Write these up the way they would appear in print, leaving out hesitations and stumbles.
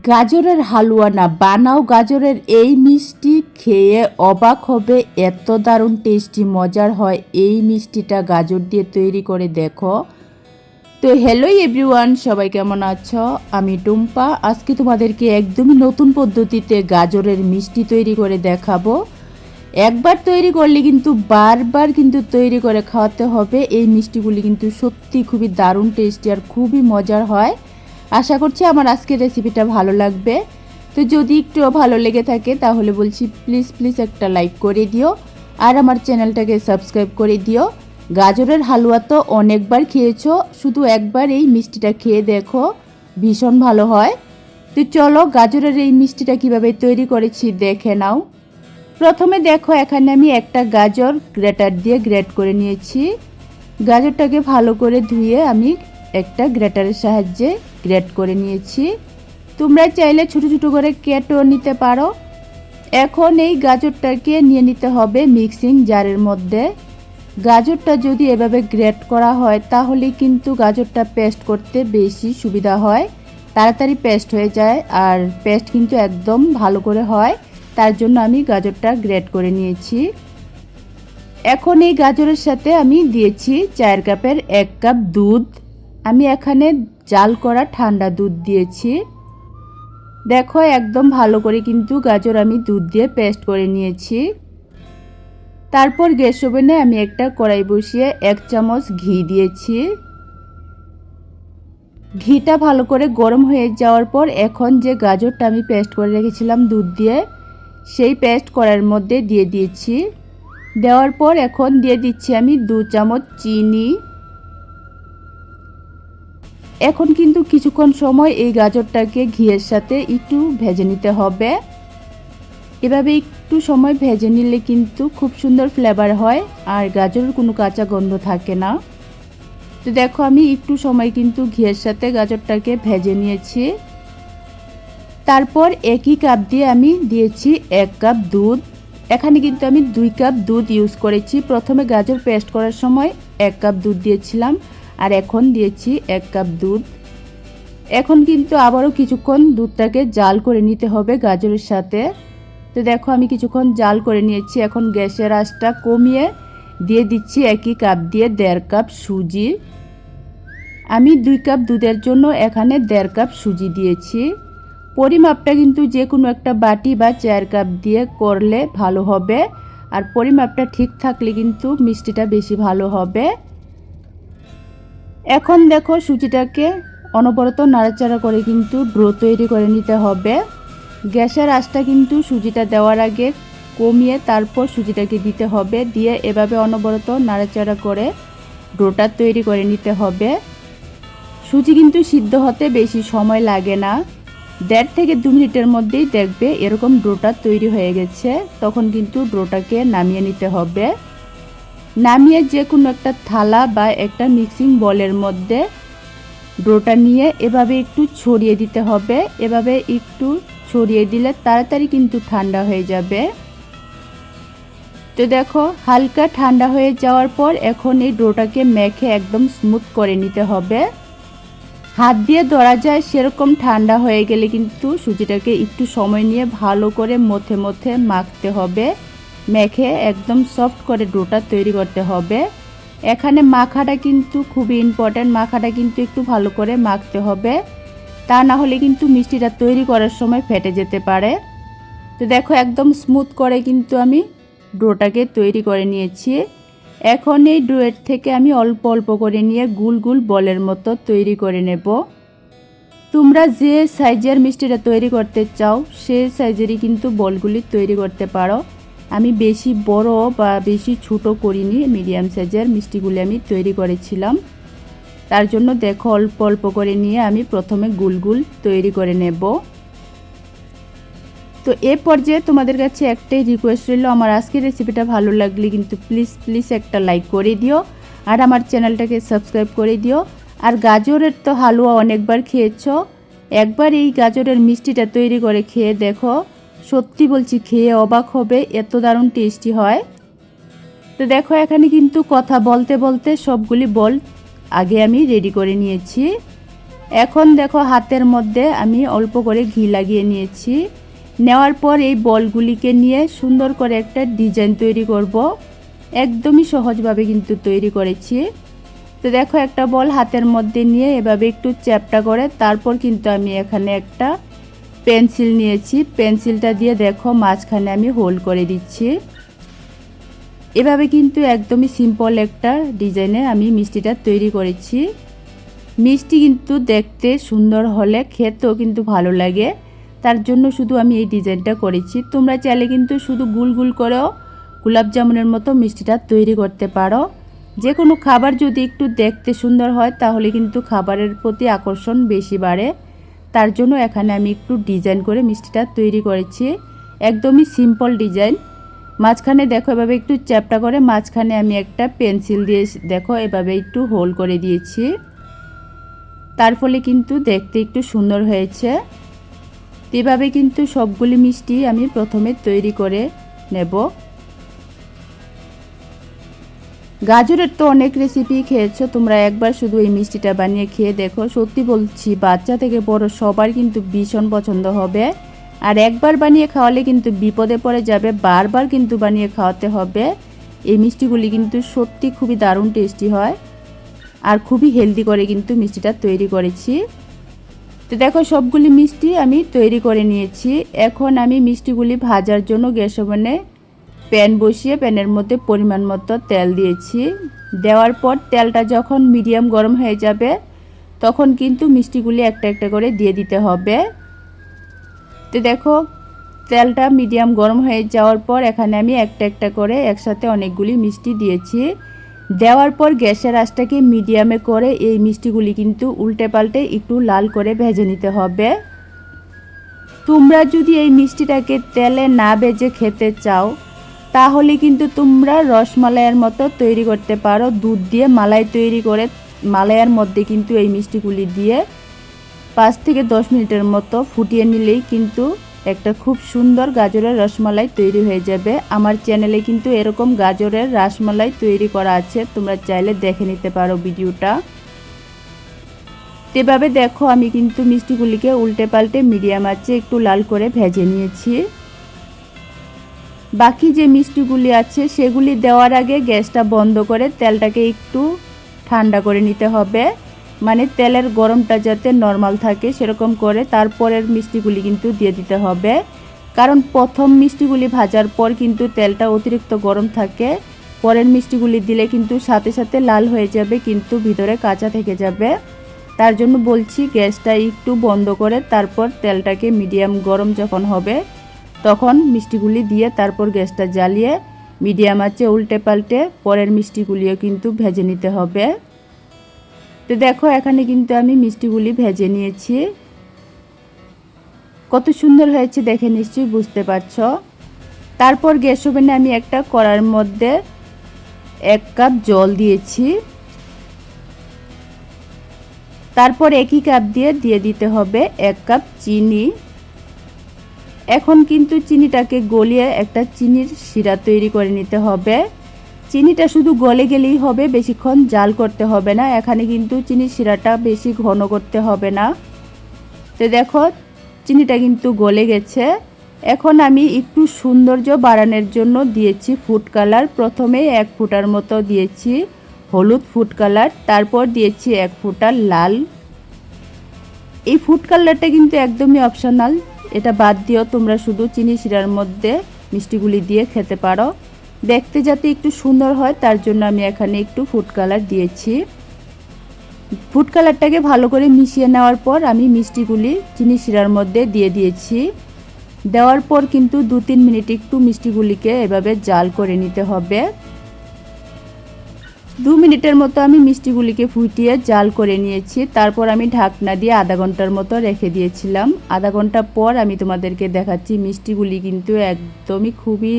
গাজরের হালুয়া না বানাও গাজরের এই মিষ্টি খেয়ে অবাক হবে, এত দারুণ টেস্টি মজার হয়। এই মিষ্টিটা গাজর দিয়ে তৈরি করে দেখো। তো হ্যালো এভরিওয়ান, সবাই কেমন আছো? আমি টুম্পা। আজকে তোমাদেরকে একদমই নতুন পদ্ধতিতে গাজরের মিষ্টি তৈরি করে দেখাবো। একবার তৈরি করলে কিন্তু বারবার কিন্তু তৈরি করে খাওয়াতে হবে। এই মিষ্টিগুলি কিন্তু সত্যি খুবই দারুণ টেস্টি আর খুবই মজার হয়। আশা করছি আমার আজকের রেসিপিটা ভালো লাগবে। তো যদি একটু ভালো লেগে থাকে তাহলে বলছি প্লিজ প্লিজ একটা লাইক করে দিও আর আমার চ্যানেলটাকে সাবস্ক্রাইব করে দিও। গাজরের হালুয়া তো অনেকবার খেয়েছো, শুধু একবার এই মিষ্টিটা খেয়ে দেখো, ভীষণ ভালো হয়। তো চলো গাজরের এই মিষ্টিটা কিভাবে তৈরি করেছি দেখে নাও। প্রথমে দেখো এখানে আমি একটা গাজর গ্রেটার দিয়ে গ্রেট করে নিয়েছি। গাজরটাকে ভালো করে ধুয়ে আমি একটা গ্রেটারের সাহায্যে গ্রেট করে নিয়েছি। তোমরা চাইলে ছোটো ছোটো করে কেটেও নিতে পারো। এখন এই গাজরটাকে নিয়ে নিতে হবে মিক্সিং জারের মধ্যে। গাজরটা যদি এভাবে গ্রেট করা হয় তাহলে কিন্তু গাজরটা পেস্ট করতে বেশি সুবিধা হয়, তাড়াতাড়ি পেস্ট হয়ে যায় আর পেস্ট কিন্তু একদম ভালো করে হয়। তার জন্য আমি গাজরটা গ্রেট করে নিয়েছি। এখন এই গাজরের সাথে আমি দিয়েছি 4 কাপের 1 কাপ দুধ। আমি এখানে জাল করা ঠান্ডা দুধ দিয়েছি। দেখো একদম ভালো করে কিন্তু গাজর আমি দুধ দিয়ে পেস্ট করে নিয়েছি। তারপর গ্যাস ওভেনে আমি একটা কড়াই বসিয়ে 1 চামচ ঘি দিয়েছি। ঘিটা ভালো করে গরম হয়ে যাওয়ার পর এখন যে গাজরটা আমি পেস্ট করে রেখেছিলাম দুধ দিয়ে, সেই পেস্ট করার মধ্যে দিয়ে দিয়েছি। দেওয়ার পর এখন দিয়ে দিচ্ছি আমি 2 চামচ চিনি। এখন কিন্তু কিছুক্ষণ সময় এই গাজরটাকে ঘিয়ের সাথে একটু ভেজে নিতে হবে। এভাবে একটু সময় ভেজে নিলে কিন্তু খুব সুন্দর ফ্লেভার হয় আর গাজরের কোনো কাঁচা গন্ধ থাকে না। তো দেখো আমি একটু সময় কিন্তু ঘিয়ের সাথে গাজরটাকে ভেজে নিয়েছি। তারপর একই কাপ দিয়ে আমি দিয়েছি 1 কাপ দুধ। এখানে কিন্তু আমি 2 কাপ দুধ ইউজ করেছি। প্রথমে গাজর পেস্ট করার সময় 1 কাপ দুধ দিয়েছিলাম আর এখন দিয়েছি 1 কাপ দুধ। এখন কিন্তু আবারও কিছুক্ষণ দুধটাকে জাল করে নিতে হবে গাজরের সাথে। তো দেখো আমি কিছুক্ষণ জাল করে নিয়েছি। এখন গ্যাসের আঁচটা কমিয়ে দিয়ে দিচ্ছি একই কাপ দিয়ে 1.5 কাপ সুজি। আমি 2 কাপ দুধের জন্য এখানে 1.5 কাপ সুজি দিয়েছি। পরিমাপটা কিন্তু যে কোনো একটা বাটি বা 4 কাপ দিয়ে করলে ভালো হবে, আর পরিমাপটা ঠিক থাকলে কিন্তু মিষ্টিটা বেশি ভালো হবে। এখন দেখো সুজিটাকে অনবরত নাড়াচাড়া করে কিন্তু ডো তৈরি করে নিতে হবে। গ্যাসের আঁচটা কিন্তু সুজিটা দেওয়ার আগে কমিয়ে তারপর সুজিটাকে দিতে হবে, দিয়ে এভাবে অনবরত নাড়াচাড়া করে ডোটা তৈরি করে নিতে হবে। সুজি কিন্তু সিদ্ধ হতে বেশি সময় লাগে না, 1.5 থেকে 2 মিনিটের মধ্যেই দেখবে এরকম ডোটা তৈরি হয়ে গেছে। তখন কিন্তু ডোটাকে নামিয়ে নিতে হবে। নামিয়ে যে কোনো একটা থালা বা একটা মিক্সিং বলের মধ্যে ডোটা নিয়ে এভাবে একটু ছড়িয়ে দিতে হবে। এভাবে একটু ছড়িয়ে দিলে তাড়াতাড়ি কিন্তু ঠান্ডা হয়ে যাবে। তো দেখো হালকা ঠান্ডা হয়ে যাওয়ার পর এখন এই ডোটাকে মেখে একদম স্মুথ করে নিতে হবে। হাত দিয়ে ধরা যায় সেরকম ঠান্ডা হয়ে গেলে কিন্তু সুজিটাকে একটু সময় নিয়ে ভালো করে মথে মথে মাখতে হবে। মেখে একদম সফট করে ডোটা তৈরি করতে হবে। এখানে মাখাটা কিন্তু খুবই ইম্পর্ট্যান্ট, মাখাটা কিন্তু একটু ভালো করে মাখতে হবে, তা না হলে কিন্তু মিষ্টিটা তৈরি করার সময় ফেটে যেতে পারে। তো দেখো একদম স্মুথ করে কিন্তু আমি ডোটাকে তৈরি করে নিয়েছি। এখন এই ডোয়ের থেকে আমি অল্প অল্প করে নিয়ে গুল গুল বলের মতো তৈরি করে নেব। তোমরা যে সাইজের মিষ্টিটা তৈরি করতে চাও সেই সাইজেরই কিন্তু বলগুলি তৈরি করতে পারো। আমি বেশি বড় বা বেশি ছোট করিনি, মিডিয়াম সাইজের মিষ্টিগুলি আমি তৈরি করেছিলাম। তার জন্য দেখো অল্প অল্প করে নিয়ে আমি প্রথমে গুল গুল তৈরি করে নেব। তো এ পর্যায়ে তোমাদের কাছে একটাই রিকোয়েস্ট রইল, আমার আজকের রেসিপিটা ভালো লাগলে কিন্তু প্লিজ প্লিজ একটা লাইক করে দিও আর আমার চ্যানেলটাকে সাবস্ক্রাইব করে দিও। আর গাজরের তো হালুয়া অনেকবার খেয়েছো, একবার এই গাজরের মিষ্টিটা তৈরি করে খেয়ে দেখো, সত্যি বলছি খেয়ে অবাক হবে, এত দারুণ টেস্টি হয়। তো দেখো এখানে কিন্তু কথা বলতে বলতে সবগুলি বল আগে আমি রেডি করে নিয়েছি। এখন দেখো হাতের মধ্যে আমি অল্প করে ঘি লাগিয়ে নিয়েছি। নেওয়ার পর এই বলগুলিকে নিয়ে সুন্দর করে একটা ডিজাইন তৈরি করব। একদমই সহজভাবে কিন্তু তৈরি করেছি। তো দেখো একটা বল হাতের মধ্যে নিয়ে এভাবে একটু চ্যাপটা করে তারপর কিন্তু আমি এখানে একটা পেন্সিল নিয়েছি। পেন্সিলটা দিয়ে দেখো মাঝখানে আমি হোল করে দিচ্ছি। এভাবে কিন্তু একদমই সিম্পল একটা ডিজাইনে আমি মিষ্টিটা তৈরি করেছি। মিষ্টি কিন্তু দেখতে সুন্দর হলে খেতেও কিন্তু ভালো লাগে, তার জন্য শুধু আমি এই ডিজাইনটা করেছি। তোমরা চাইলে কিন্তু শুধু গুল গুল করেও গোলাপ জামুনের মতো মিষ্টিটা তৈরি করতে পারো। যে কোনো খাবার যদি একটু দেখতে সুন্দর হয় তাহলে কিন্তু খাবারের প্রতি আকর্ষণ বেশি বাড়ে। তার জন্য এখানে আমি একটু ডিজাইন করে মিষ্টিটা তৈরি করেছি। একদমই সিম্পল ডিজাইন। মাঝখানে দেখো এভাবে একটু চ্যাপটা করে মাঝখানে আমি একটা পেন্সিল দিয়ে দেখো এভাবে একটু হোল করে দিয়েছি। তার ফলে কিন্তু দেখতে একটু সুন্দর হয়েছে। এভাবে কিন্তু সবগুলি মিষ্টি আমি প্রথমে তৈরি করে নেব। গাজরের তো অনেক রেসিপি খেয়েছো তোমরা, একবার শুধু এই মিষ্টিটা বানিয়ে খেয়ে দেখো। সত্যি বলছি বাচ্চা থেকে বড় সবার কিন্তু ভীষণ পছন্দ হবে। আর একবার বানিয়ে খাওয়ালে কিন্তু বিপদে পড়ে যাবে, বারবার কিন্তু বানিয়ে খাওয়াতে হবে। এই মিষ্টিগুলি কিন্তু সত্যি খুবই দারুণ টেস্টি হয় আর খুবই হেলদি করে কিন্তু মিষ্টিটা তৈরি করেছি। তো দেখো সবগুলি মিষ্টি আমি তৈরি করে নিয়েছি। এখন আমি মিষ্টিগুলি ভাজার জন্য গ্যাস ওভেনে প্যান বসিয়ে প্যানের মধ্যে পরিমাণ মতো তেল দিয়েছি। দেওয়ার পর তেলটা যখন মিডিয়াম গরম হয়ে যাবে তখন কিন্তু মিষ্টিগুলি একটা একটা করে দিয়ে দিতে হবে। তো দেখো তেলটা মিডিয়াম গরম হয়ে যাওয়ার পর এখানে আমি একটা একটা করে একসাথে অনেকগুলি মিষ্টি দিয়েছি। দেওয়ার পর গ্যাসের আঁচটাকে মিডিয়ামে করে এই মিষ্টিগুলি কিন্তু উল্টে পাল্টে একটু লাল করে ভেজে নিতে হবে। তোমরা যদি এই মিষ্টিটাকে তেলে না ভেজে খেতে চাও তাহলে কিন্তু তোমরা রসমালাইয়ের মতো তৈরি করতে পারো। দুধ দিয়ে মালাই তৈরি করে মালাইয়ের মধ্যে কিন্তু এই মিষ্টিগুলি দিয়ে 5 থেকে 10 মিনিটের মতো ফুটিয়ে নিলেই কিন্তু একটা খুব সুন্দর গাজরের রসমালাই তৈরি হয়ে যাবে। আমার চ্যানেলে কিন্তু এরকম গাজরের রসমালাই তৈরি করা আছে, তোমরা চাইলে দেখে নিতে পারো ভিডিওটা। এভাবে দেখো আমি কিন্তু মিষ্টিগুলিকে উল্টে পাল্টে মিডিয়াম আঁচে একটু লাল করে ভেজে নিয়েছি। বাকি যে মিষ্টিগুলি আছে সেগুলি দেওয়ার আগে গ্যাসটা বন্ধ করে তেলটাকে একটু ঠান্ডা করে নিতে হবে, মানে তেলের গরমটা যাতে নর্মাল থাকে সেরকম করে তারপরের মিষ্টিগুলি কিন্তু দিয়ে দিতে হবে। কারণ প্রথম মিষ্টিগুলি ভাজার পর কিন্তু তেলটা অতিরিক্ত গরম থাকে, পরের মিষ্টিগুলি দিলে কিন্তু সাথে সাথে লাল হয়ে যাবে কিন্তু ভিতরে কাঁচা থেকে যাবে। তার জন্য বলছি গ্যাসটা একটু বন্ধ করে তারপর তেলটাকে মিডিয়াম গরম যখন হবে তখন মিষ্টিগুলি দিয়ে তারপর গ্যাসটা জ্বালিয়ে মিডিয়াম আঁচে উল্টে পাল্টে পরের মিষ্টিগুলিও কিন্তু ভেজে নিতে হবে। তো দেখো এখানে কিন্তু আমি মিষ্টিগুলি ভেজে নিয়েছি। কত সুন্দর হয়েছে দেখে নিশ্চয়ই বুঝতে পারছো। তারপর গ্যাস ওভেনে আমি একটা কড়াইয়ের মধ্যে 1 কাপ জল দিয়েছি। তারপর একই কাপ দিয়ে দিতে হবে 1 কাপ চিনি। এখন কিন্তু চিনিটাকে গলিয়ে একটা চিনির শিরা তৈরি করে নিতে হবে। চিনিটা শুধু গলে গেলেই হবে, বেশিক্ষণ জাল করতে হবে না। এখানে কিন্তু চিনির শিরাটা বেশি ঘন করতে হবে না। তো দেখো চিনিটা কিন্তু গলে গেছে। এখন আমি একটু সৌন্দর্য বাড়ানোর জন্য দিয়েছি ফুড কালার। প্রথমে 1 ফোঁটার মতো দিয়েছি হলুদ ফুড কালার, তারপর দিয়েছি 1 ফোঁটা লাল। এই ফুড কালারটা কিন্তু একদমই অপশনাল, এটা বাদ দিও তোমরা শুধু চিনি শিরার মধ্যে মিষ্টিগুলি দিয়ে খেতে পারো। দেখতে যাতে একটু সুন্দর হয় তার জন্য আমি এখানে একটু ফুড কালার দিয়েছি। ফুড কালারটাকে ভালো করে মিশিয়ে নেওয়ার পর আমি মিষ্টিগুলি চিনি শিরার মধ্যে দিয়ে দিয়েছি। দেওয়ার পর কিন্তু 2-3 মিনিট একটু মিষ্টিগুলিকে এভাবে জাল করে নিতে হবে। 2 মিনিটের মতো আমি মিষ্টিগুলিকে ফুটিয়ে জাল করে নিয়েছি। তারপর আমি ঢাকনা দিয়ে আধা ঘন্টার মতো রেখে দিয়েছিলাম। আধা ঘন্টা পর আমি তোমাদেরকে দেখাচ্ছি মিষ্টিগুলি কিন্তু একদমই খুবই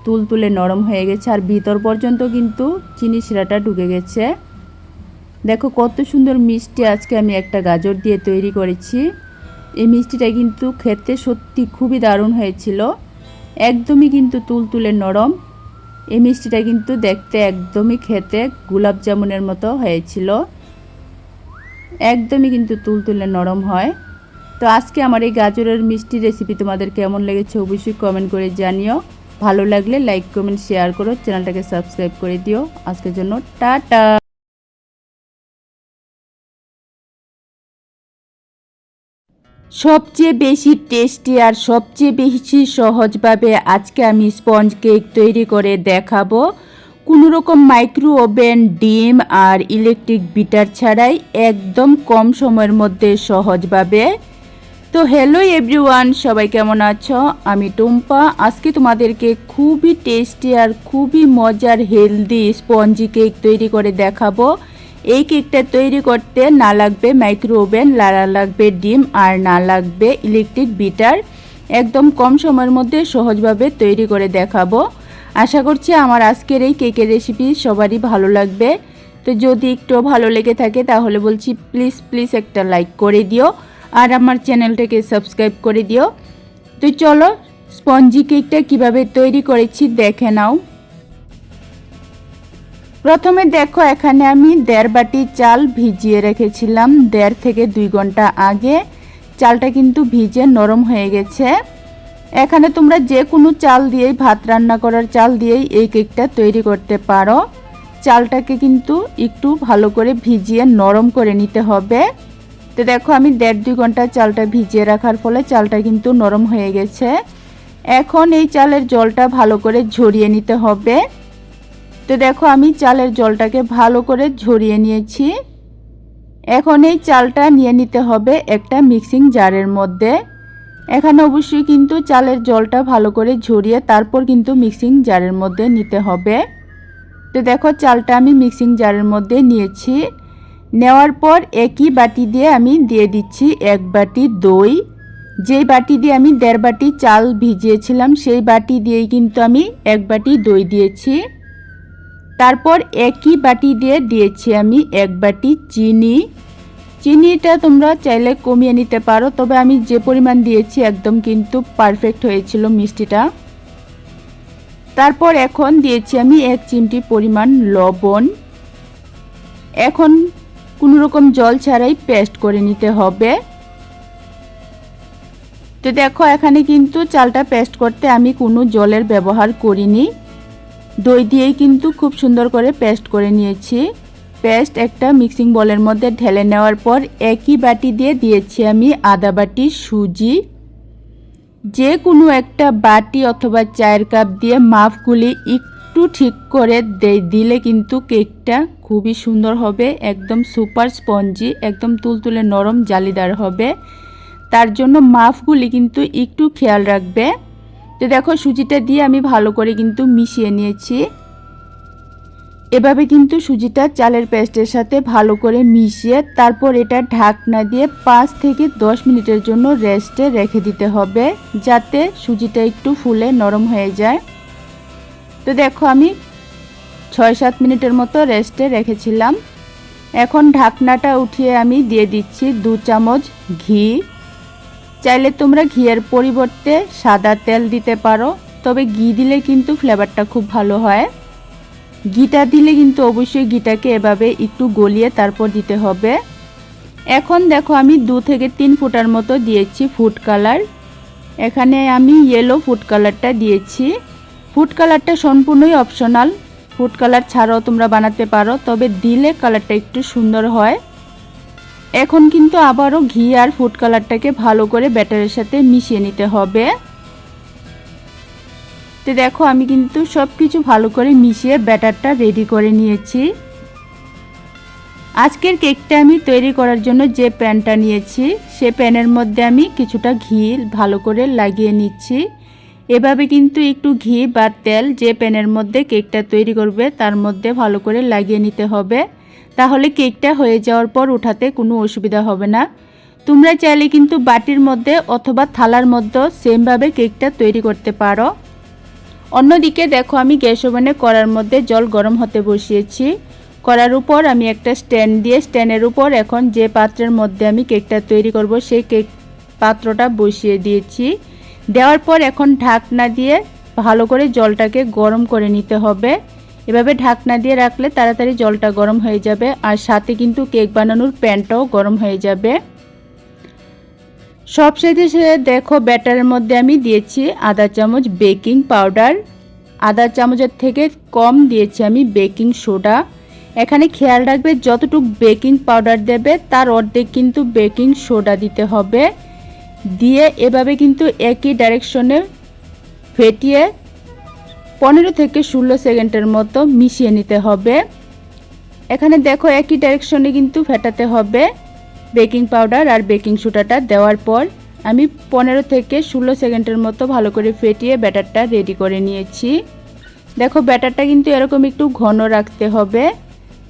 তুলতুলে নরম হয়ে গেছে আর ভিতর পর্যন্ত কিন্তু চিনি শিরাটা ঢুকে গেছে। দেখো কত সুন্দর মিষ্টি আজকে আমি একটা গাজর দিয়ে তৈরি করেছি। এই মিষ্টিটা কিন্তু খেতে সত্যি খুবই দারুণ হয়েছিল, একদমই কিন্তু তুলতুলে নরম। এই মিষ্টিটা কিন্তু দেখতে একদমই খেতে গোলাপ জামুনের মতো হয়েছিল। একদমই কিন্তু তুলতুলে নরম হয়। তো আজকে আমার এই গাজরের মিষ্টি রেসিপি তোমাদের কেমন লেগেছে অবশ্যই কমেন্ট করে জানিও। ভালো লাগলে লাইক কমেন্ট শেয়ার করো, চ্যানেলটাকে সাবস্ক্রাইব করে দিও। আজকের জন্য টাটা। সবচেয়ে বেশি টেস্টি আর সবচেয়ে বেশি সহজভাবে আজকে আমি স্পঞ্জ কেক তৈরি করে দেখাবো, কোনো রকম মাইক্রো ওভেন, ডিম আর ইলেকট্রিক বিটার ছাড়াই একদম কম সময়ের মধ্যে সহজভাবে। তো হ্যালো এভরিওয়ান, সবাই কেমন আছো? আমি টুম্পা। আজকে তোমাদেরকে খুবই টেস্টি আর খুবই মজার হেলদি স্পঞ্জি কেক তৈরি করে দেখাবো। এই কেকটা তৈরি করতে না লাগবে মাইক্রো ওভেন, না লাগবে ডিম আর না লাগবে ইলেকট্রিক বিটার। একদম কম সময়ের মধ্যে সহজভাবে তৈরি করে দেখাবো। আশা করছি আমার আজকের এই কেকের রেসিপি সবারই ভালো লাগবে। তো যদি একটু ভালো লেগে থাকে তাহলে বলছি প্লিজ প্লিজ একটা লাইক করে দিও আর আমার চ্যানেলটাকে সাবস্ক্রাইব করে দিও। তো চলো স্পঞ্জি কেকটা কিভাবে তৈরি করেছি দেখে নাও। প্রথমে দেখো এখানে আমি 1.5 বাটি চাল ভিজিয়ে রেখেছিলাম 1.5 থেকে 2 ঘন্টা আগে। চালটা কিন্তু ভিজে নরম হয়ে গেছে। এখানে তোমরা যে কোনো চাল দিয়েই, ভাত রান্না করার চাল দিয়েই এই কেকটা তৈরি করতে পারো। চালটাকে কিন্তু একটু ভালো করে ভিজিয়ে নরম করে নিতে হবে। তো দেখো আমি 1.5-2 ঘন্টা চালটা ভিজিয়ে রাখার ফলে চালটা কিন্তু নরম হয়ে গেছে। এখন এই চালের জলটা ভালো করে ঝরিয়ে নিতে হবে। তো দেখো আমি চালের জলটাকে ভালো করে ঝরিয়ে নিয়েছি। এখন এই চালটা নিয়ে নিতে হবে একটা মিক্সিং জারের মধ্যে। এখানে অবশ্যই কিন্তু চালের জলটা ভালো করে ঝরিয়ে তারপর কিন্তু মিক্সিং জারের মধ্যে নিতে হবে। তো দেখো চালটা আমি মিক্সিং জারের মধ্যে নিয়েছি। নেওয়ার পর একই বাটি দিয়ে আমি দিয়ে দিচ্ছি 1 বাটি দই। যেই বাটি দিয়ে আমি 1.5 বাটি চাল ভিজিয়েছিলাম সেই বাটি দিয়েই কিন্তু আমি 1 বাটি দই দিয়েছি। তারপর একই বাটি দিয়ে দিয়েছি আমি 1 বাটি চিনি। চিনিটা তোমরা চাইলে কমিয়ে নিতে পারো, তবে আমি যে পরিমাণ দিয়েছি একদম কিন্তু পারফেক্ট হয়েছিল মিষ্টিটা। তারপর এখন দিয়েছি আমি 1 চিমটি পরিমাণ লবণ। এখন কোনো রকম জল ছাড়াই পেস্ট করে নিতে হবে। তো দেখো এখানে কিন্তু চালটা পেস্ট করতে আমি কোনো জলের ব্যবহার করিনি, দই দিয়েই কিন্তু খুব সুন্দর করে পেস্ট করে নিয়েছি। পেস্ট একটা মিক্সিং বোলের মধ্যে ঢেলে নেওয়ার পর একই বাটি দিয়ে দিয়েছি আমি আধা বাটি সুজি। যে কোনো একটা বাটি অথবা চায়ের কাপ দিয়ে মাপগুলি একটু ঠিক করে দিলে কিন্তু কেকটা খুবই সুন্দর হবে, একদম সুপার স্পঞ্জি, একদম তুলতুলে নরম জালিদার হবে। তার জন্য মাপগুলি কিন্তু একটু খেয়াল রাখবে। তো দেখো সুজিটা দিয়ে আমি ভালো করে কিন্তু মিশিয়ে নিয়েছি। এভাবে কিন্তু সুজিটা চালের পেস্টের সাথে ভালো করে মিশিয়ে তারপর এটা ঢাকনা দিয়ে 5 থেকে 10 মিনিটের জন্য রেস্টে রেখে দিতে হবে, যাতে সুজিটা একটু ফুলে নরম হয়ে যায়। তো দেখো আমি 6-7 মিনিটের মতো রেস্টে রেখেছিলাম। এখন ঢাকনাটা উঠিয়ে আমি দিয়ে দিচ্ছি 2 চামচ ঘি। চাইলে তোমরা ঘিয়ের পরিবর্তে সাদা তেল দিতে পারো, তবে ঘি দিলে কিন্তু ফ্লেভারটা খুব ভালো হয়। ঘিটা দিলে কিন্তু অবশ্যই ঘিটাকে এভাবে একটু গলিয়ে তারপর দিতে হবে। এখন দেখো আমি 2 থেকে 3 ফোঁটার মতো দিয়েছি ফুড কালার। এখানে আমি ইয়েলো ফুড কালারটা দিয়েছি। ফুড কালারটা সম্পূর্ণই অপশনাল, ফুড কালার ছাড়াও তোমরা বানাতে পারো, তবে দিলে কালারটা একটু সুন্দর হয়। এখন কিন্তু আবারও ঘি আর ফুড কালারটাকে ভালো করে ব্যাটারের সাথে মিশিয়ে নিতে হবে। তো দেখো আমি কিন্তু সব কিছু ভালো করে মিশিয়ে ব্যাটারটা রেডি করে নিয়েছি। আজকের কেকটা আমি তৈরি করার জন্য যে প্যানটা নিয়েছি সে প্যানের মধ্যে আমি কিছুটা ঘি ভালো করে লাগিয়ে নিচ্ছি। এভাবে কিন্তু একটু ঘি বা তেল যে প্যানের মধ্যে কেকটা তৈরি করবে তার মধ্যে ভালো করে লাগিয়ে নিতে হবে, তাহলে কেকটা হয়ে যাওয়ার পর উঠাতে কোনো অসুবিধা হবে না। তোমরা চাইলে কিন্তু বাটির মধ্যে অথবা থালার মধ্যে সেমভাবে কেকটা তৈরি করতে পারো। অন্যদিকে দেখো আমি গ্যাস ওভেনে কড়ার মধ্যে জল গরম হতে বসিয়েছি। কড়ার উপর আমি একটা স্ট্যান্ড দিয়ে স্ট্যান্ডের উপর এখন যে পাত্রের মধ্যে আমি কেকটা তৈরি করব সেই কেক পাত্রটা বসিয়ে দিয়েছি। দেওয়ার পর এখন ঢাকনা দিয়ে ভালো করে জলটাকে গরম করে নিতে হবে। এভাবে ঢাকনা দিয়ে রাখলে তাড়াতাড়ি জলটা গরম হয়ে যাবে, আর সাথে কিন্তু কেক বানানোর প্যানটাও গরম হয়ে যাবে। সবশেষে দেখো ব্যাটারের মধ্যে আমি দিয়েছি আধা চামচ বেকিং পাউডার, আধা চামচের থেকে কম দিয়েছি আমি বেকিং সোডা। এখানে খেয়াল রাখবে যতটুকু বেকিং পাউডার দেবে তার অর্ধেক কিন্তু বেকিং সোডা দিতে হবে। দিয়ে এভাবে কিন্তু একই ডাইরেকশনে ফেটিয়ে 15 থেকে 16 সেকেন্ডের মতো মিশিয়ে নিতে হবে। এখানে দেখো একই ডাইরেকশনে কিন্তু ফেটাতে হবে বেকিং পাউডার আর বেকিং সোডাটা দেওয়ার পর আমি 15 থেকে 16 সেকেন্ডের মতো ভালো করে ফেটিয়ে ব্যাটারটা রেডি করে নিয়েছি। দেখো ব্যাটারটা কিন্তু এরকম একটু ঘন রাখতে হবে,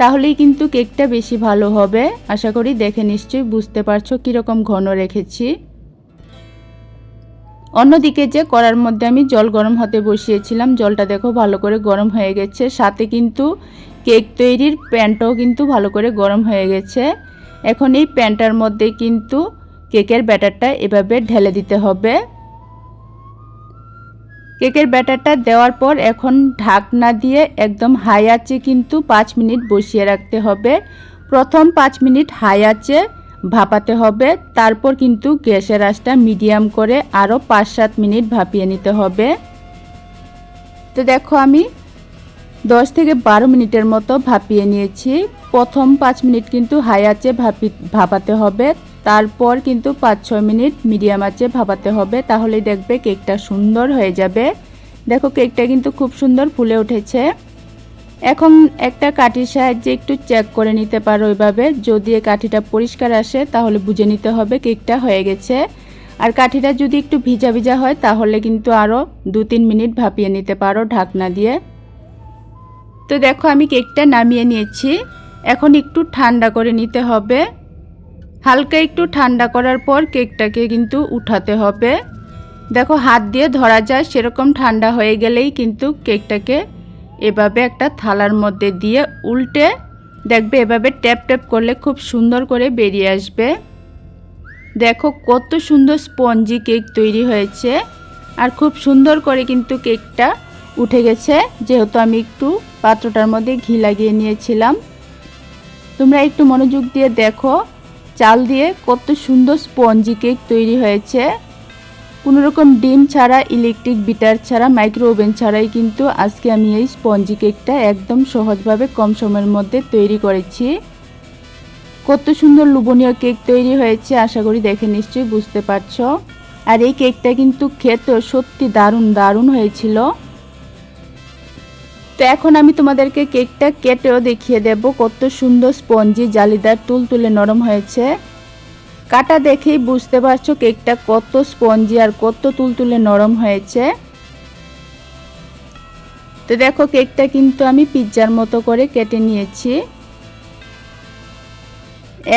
তাহলেই কিন্তু কেকটা বেশি ভালো হবে। আশা করি দেখে নিশ্চয়ই বুঝতে পারছো কীরকম ঘন রেখেছি। অন্যদিকে যে কড়ার মধ্যে আমি জল গরম হতে বসিয়েছিলাম, জলটা দেখো ভালো করে গরম হয়ে গেছে, সাথে কিন্তু কেক তৈরির প্যানটাও কিন্তু ভালো করে গরম হয়ে গেছে। এখন এই প্যানটার মধ্যে কিন্তু কেকের ব্যাটারটা এভাবে ঢেলে দিতে হবে। কেকের ব্যাটারটা দেওয়ার পর এখন ঢাকনা দিয়ে একদম হাই আঁচে কিন্তু 5 মিনিট বসিয়ে রাখতে হবে। প্রথম 5 মিনিট হাই আঁচে ভাপাতে হবে, তারপর কিন্তু গ্যাসের আঁচটা মিডিয়াম করে আরও 5-7 মিনিট ভাপিয়ে নিতে হবে। তো দেখো আমি 10 থেকে 12 মিনিটের মতো ভাপিয়ে নিয়েছি। প্রথম 5 মিনিট কিন্তু হাই আঁচে ভাপাতে হবে, তারপর কিন্তু 5-6 মিনিট মিডিয়াম আঁচে ভাপাতে হবে, তাহলেই দেখবে কেকটা সুন্দর হয়ে যাবে। দেখো কেকটা কিন্তু খুব সুন্দর ফুলে উঠেছে। এখন একটা কাঠির সাহায্যে একটু চেক করে নিতে পারো এভাবে, যদি কাঠিটা পরিষ্কার আসে তাহলে বুঝে নিতে হবে কেকটা হয়ে গেছে। আর কাঠিটা যদি একটু ভিজা ভিজা হয় তাহলে কিন্তু আরও 2-3 মিনিট ভাপিয়ে নিতে পারো ঢাকনা দিয়ে। তো দেখো আমি কেকটা নামিয়ে নিয়েছি। এখন একটু ঠান্ডা করে নিতে হবে। হালকা একটু ঠান্ডা করার পর কেকটাকে কিন্তু উঠাতে হবে। দেখো হাত দিয়ে ধরা যায় সেরকম ঠান্ডা হয়ে গেলেই কিন্তু কেকটাকে এভাবে একটা থালার মধ্যে দিয়ে উল্টে দেখবে এভাবে ট্যাপ ট্যাপ করলে খুব সুন্দর করে বেরিয়ে আসবে। দেখো কত সুন্দর স্পঞ্জি কেক তৈরি হয়েছে, আর খুব সুন্দর করে কিন্তু কেকটা উঠে গেছে, যেহেতু আমি একটু পাত্রটার মধ্যে ঘি লাগিয়ে নিয়েছিলাম। তোমরা একটু মনোযোগ দিয়ে দেখো চাল দিয়ে কত সুন্দর স্পঞ্জি কেক তৈরি হয়েছে। কোনো রকম ডিম ছাড়া, ইলেকট্রিক বিটার ছাড়া, মাইক্রো ওভেন ছাড়াই কিন্তু আজকে আমি এই স্পঞ্জি কেকটা একদম সহজভাবে কম সময়ের মধ্যে তৈরি করেছি। কত সুন্দর লোভনীয় কেক তৈরি হয়েছে, আশা করি দেখে নিশ্চয়ই বুঝতে পারছো। আর এই কেকটা কিন্তু খেতেও সত্যি দারুণ দারুণ হয়েছিল। তো এখন আমি তোমাদেরকে কেকটা কেটেও দেখিয়ে দেব কত সুন্দর স্পঞ্জি, জালিদার, তুলতুলে নরম হয়েছে। কাটা দেখেই বুঝতে পারছো কেকটা কত স্পঞ্জি আর কত তুলতুলে নরম হয়েছে। তো দেখো কেকটা কিন্তু আমি পিৎজার মতো করে কেটে নিয়েছি।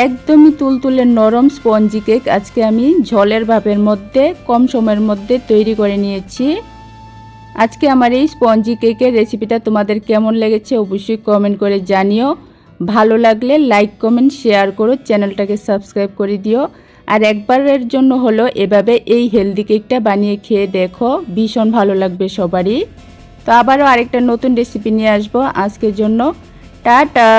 একদমই তুলতুলে নরম স্পঞ্জি কেক আজকে আমি ঝোলের ভাপের মধ্যে কম সময়ের মধ্যে তৈরি করে নিয়েছি। আজকে আমার এই স্পঞ্জি কেকের রেসিপিটা তোমাদের কেমন লেগেছে অবশ্যই কমেন্ট করে জানিও। ভালো লাগলে লাইক, কমেন্ট, শেয়ার করো, চ্যানেলটাকে সাবস্ক্রাইব করে দিও। আর একবারের জন্য হলো এভাবে এই হেলদি কেকটা বানিয়ে খেয়ে দেখো, ভীষণ ভালো লাগবে সবারই। তো আবারও আরেকটা নতুন রেসিপি নিয়ে আসবো। আজকের জন্য টাটা।